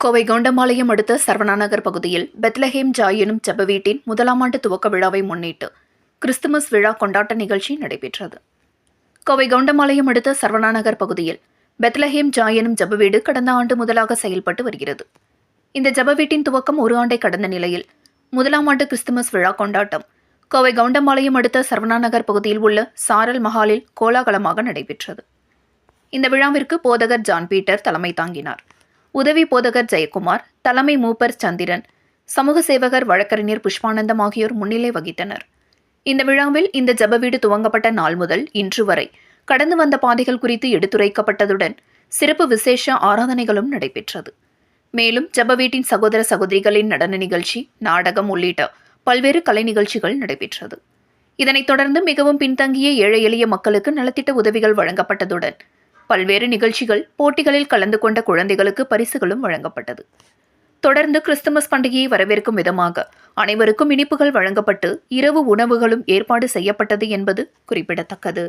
கோவை கவுண்டம்பாளையம் அடுத்த சரவணாநகர் பகுதியில் Bethlehem Joy எனும் ஜெப வீட்டின் முதலாம் ஆண்டு துவக்க விழாவை முன்னிட்டு கிறிஸ்துமஸ் விழா கொண்டாட்ட நிகழ்ச்சி நடைபெற்றது. கோவை கவுண்டம்பாளையம் அடுத்த சரவணாநகர் பகுதியில் பெத்லஹேம் ஜாய் எனும் ஜெப வீடு கடந்த ஆண்டு முதலாக செயல்பட்டு வருகிறது. இந்த ஜெப வீட்டின் துவக்கம் ஒரு ஆண்டை கடந்த நிலையில் முதலாம் ஆண்டு கிறிஸ்துமஸ் விழா கொண்டாட்டம் கோவை கவுண்டம்பாளையம் அடுத்த சரவணாநகர் பகுதியில் உள்ள சாரல் மஹாலில் கோலாகலமாக நடைபெற்றது. இந்த விழாவிற்கு போதகர் ஜான் பீட்டர் தலைமை தாங்கினார். உதவி போதகர் ஜெயக்குமார், தலைமை மூப்பர் சந்திரன், சமூக சேவகர் வழக்கறிஞர் புஷ்பானந்தம் ஆகியோர் முன்னிலை வகித்தனர். இந்த விழாவில் இந்த ஜெப வீடு துவங்கப்பட்ட நாள் முதல் இன்று வரை கடந்து வந்த பாதைகள் குறித்து எடுத்துரைக்கப்பட்டதுடன் சிறப்பு விசேஷ ஆராதனைகளும் நடைபெற்றது. மேலும் ஜெப வீட்டின் சகோதர சகோதரிகளின் நடன நிகழ்ச்சி, நாடகம் உள்ளிட்ட பல்வேறு கலை நிகழ்ச்சிகள் நடைபெற்றது. இதனைத் தொடர்ந்து மிகவும் பின்தங்கிய ஏழை எளிய மக்களுக்கு நலத்திட்ட உதவிகள் வழங்கப்பட்டதுடன் பல்வேறு நிகழ்ச்சிகள், போட்டிகளில் கலந்து கொண்ட குழந்தைகளுக்கு பரிசுகளும் வழங்கப்பட்டது. தொடர்ந்து கிறிஸ்துமஸ் பண்டிகையை வரவேற்கும் விதமாக அனைவருக்கும் இனிப்புகள் வழங்கப்பட்டு இரவு உணவுகளும் ஏற்பாடு செய்யப்பட்டது என்பது குறிப்பிடத்தக்கது.